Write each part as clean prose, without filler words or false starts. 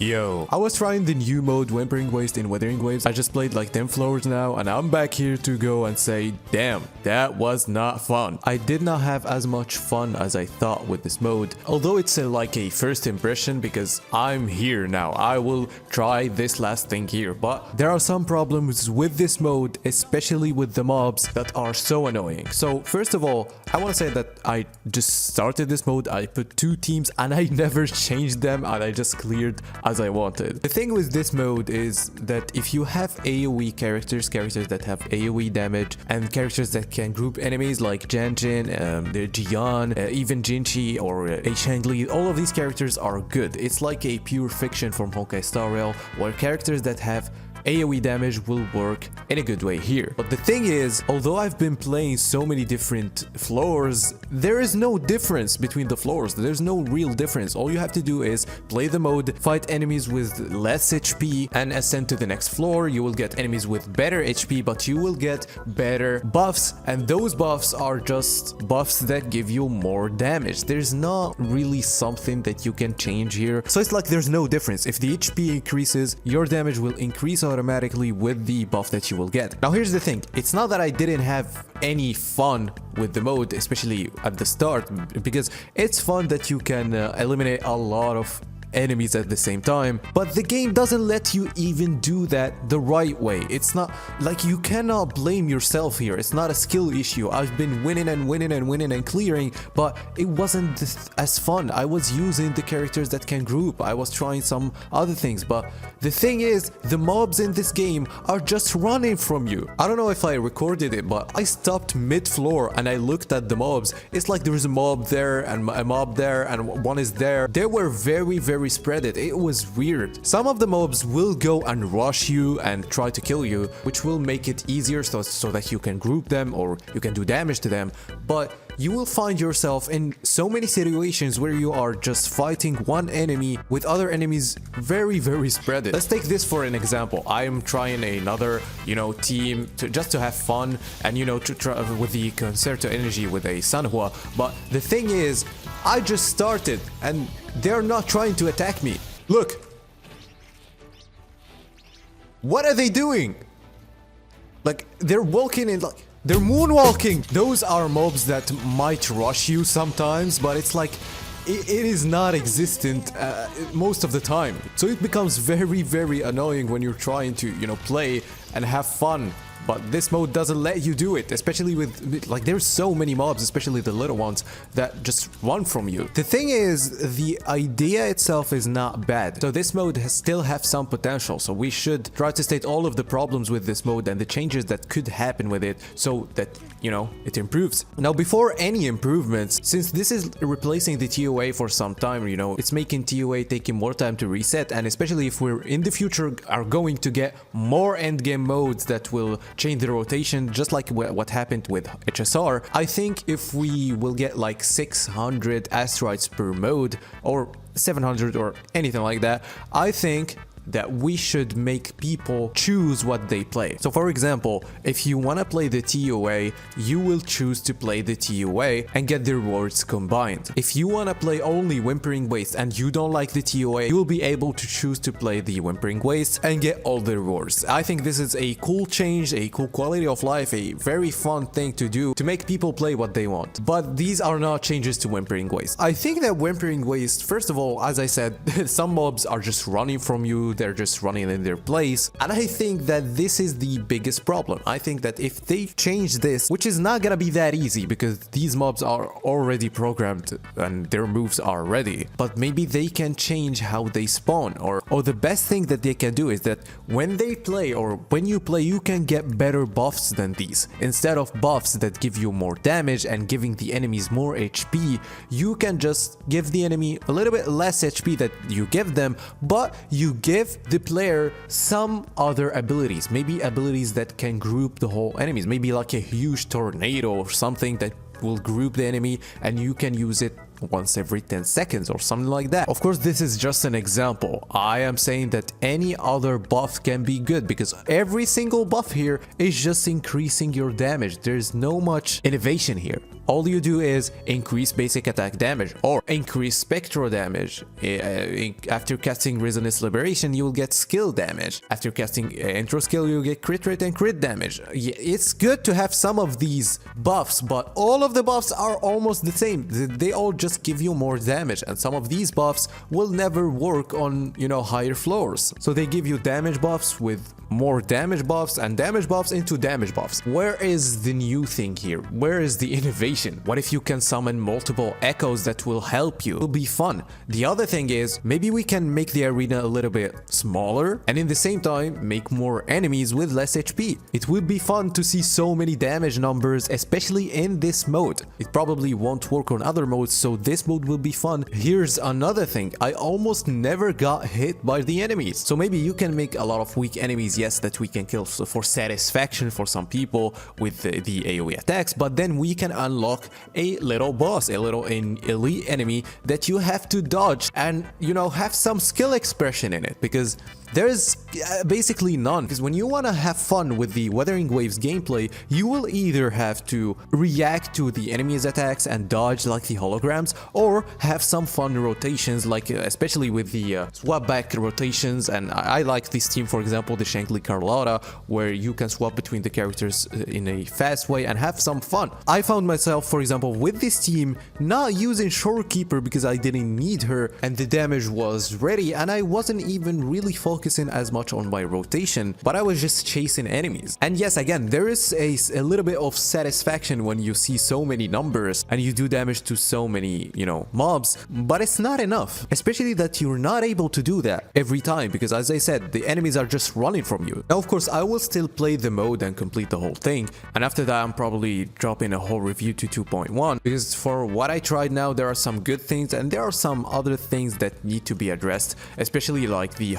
Yo, I was trying the new mode Whimpering Waste in Wuthering Waves. I just played like 10 floors now and I'm back here to go and say, damn, that was not fun. I did not have as much fun as I thought with this mode, although it's like a first impression because I'm here now. I will try this last thing here, but there are some problems with this mode, especially with the mobs that are so annoying. So first of all, I want to say that I just started this mode, I put 2 teams and I never changed them and I just cleared as I wanted. The thing with this mode is that if you have AoE characters that have AoE damage, and characters that can group enemies like Janjin, Jian, even Jinchi or a Shangli, all of these characters are good. It's like a pure fiction from Honkai Star Rail, where characters that have AoE damage will work in a good way here. But the thing is, although I've been playing so many different floors, there is no difference between the floors. There's no real difference. All you have to do is play the mode, fight enemies with less HP, and ascend to the next floor. You will get enemies with better HP, but you will get better buffs, and those buffs are just buffs that give you more damage. There's not really something that you can change here. So it's like there's no difference. If the HP increases, your damage will increase automatically with the buff that you will get. Now here's the thing, it's not that I didn't have any fun with the mode, especially at the start, because it's fun that you can eliminate a lot of enemies at the same time, but the game doesn't let you even do that the right way. It's not like you cannot blame yourself here. It's not a skill issue. I've been winning and winning and winning and clearing, but it wasn't as fun. I was using the characters that can group. I was trying some other things, but the thing is, the mobs in this game are just running from you. I don't know if I recorded it, but I stopped mid-floor and I looked at the mobs. It's like there's a mob there and a mob there and one is there. They were very spread it. It was weird. Some of the mobs will go and rush you and try to kill you, which will make it easier so that you can group them or you can do damage to them, but you will find yourself in so many situations where you are just fighting one enemy with other enemies very spread it. Let's take this for an example. I am trying another, team just to have fun and, to try with the Concerto energy with a Sanhua, but the thing is, I just started and they're not trying to attack me. Look. What are they doing? Like, they're walking in like... They're moonwalking. Those are mobs that might rush you sometimes, but it's like... It is not existent most of the time. So it becomes very annoying when you're trying to, play and have fun. But this mode doesn't let you do it, especially with, like, there's so many mobs, especially the little ones, that just run from you. The thing is, the idea itself is not bad. So this mode still have some potential. So we should try to state all of the problems with this mode and the changes that could happen with it so that, it improves. Now, before any improvements, since this is replacing the TOA for some time, it's making TOA taking more time to reset. And especially if we're in the future are going to get more endgame modes that will change the rotation, just like what happened with HSR. I think if we will get like 600 asteroids per mode or 700 or anything like that, I think that we should make people choose what they play. So for example, if you want to play the TOA, you will choose to play the TOA and get the rewards combined. If you want to play only Whimpering Waste and you don't like the TOA, you will be able to choose to play the Whimpering Waste and get all the rewards. I think this is a cool change, a cool quality of life, a very fun thing to do to make people play what they want. But these are not changes to Whimpering Waste. I think that Whimpering Waste, first of all, as I said, some mobs are just running from you. They're just running in their place, and I think that this is the biggest problem. I think that if they change this, which is not gonna be that easy because these mobs are already programmed and their moves are ready, but maybe they can change how they spawn, or the best thing that they can do is that when they play or when you play, you can get better buffs than these. Instead of buffs that give you more damage and giving the enemies more HP, you can just give the enemy a little bit less HP that you give them, but you give the player some other abilities, maybe abilities that can group the whole enemies, maybe like a huge tornado or something that will group the enemy and you can use it once every 10 seconds or something like that. Of course, this is just an example. I am saying that any other buff can be good because every single buff here is just increasing your damage. There's no much innovation here. All you do is increase basic attack damage or increase spectral damage. After casting Resonance Liberation, you will get skill damage. After casting intro skill, you'll get crit rate and crit damage. It's good to have some of these buffs, but all of the buffs are almost the same. They all just give you more damage, and some of these buffs will never work on, you know, higher floors. So they give you damage buffs with more damage buffs and damage buffs into damage buffs. Where is the new thing here? Where is the innovation? What if you can summon multiple echoes that will help you? It'll be fun. The other thing is, maybe we can make the arena a little bit smaller and in the same time make more enemies with less HP. It would be fun to see so many damage numbers, especially in this mode. It probably won't work on other modes, so this mode will be fun. Here's another thing. I almost never got hit by the enemies. So maybe you can make a lot of weak enemies, yes, that we can kill for satisfaction for some people with the AoE attacks, but then we can unlock a little boss, a little elite enemy that you have to dodge and, you know, have some skill expression in it, because there's basically none. Because when you want to have fun with the Wuthering Waves gameplay, you will either have to react to the enemy's attacks and dodge like the holograms, or have some fun rotations, like especially with the swap back rotations. And I like this team, for example, the Shankly Carlotta, where you can swap between the characters in a fast way and have some fun. I found myself, for example, with this team not using Shorekeeper because I didn't need her and the damage was ready, and I wasn't even really focusing as much on my rotation, but I was just chasing enemies. And yes, again, there is a little bit of satisfaction when you see so many numbers and you do damage to so many, you know, mobs, but it's not enough, especially that you're not able to do that every time, because as I said, the enemies are just running from you. Now, of course, I will still play the mode and complete the whole thing, and after that I'm probably dropping a whole review to 2.1, because for what I tried now, there are some good things and there are some other things that need to be addressed, especially like the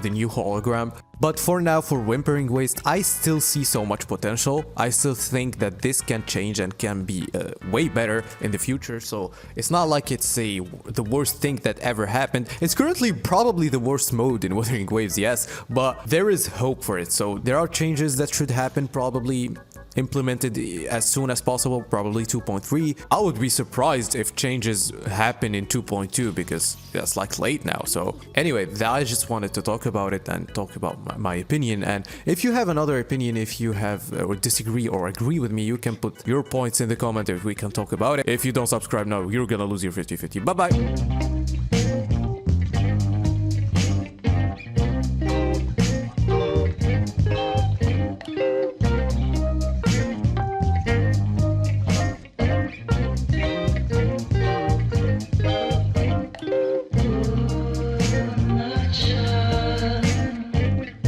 new hologram. But for now, for Whimpering Waste, I still see so much potential. I still think that this can change and can be way better in the future. So it's not like it's the worst thing that ever happened. It's currently probably the worst mode in Wuthering Waves, yes, but there is hope for it. So there are changes that should happen, probably implemented as soon as possible, probably 2.3. I would be surprised if changes happen in 2.2 because that's like late now. So anyway, I just wanted to talk about it and talk about my opinion. And if you have another opinion, if you have or disagree or agree with me, you can put your points in the comment if we can talk about it. If you don't subscribe now, you're gonna lose your 50-50. Bye bye.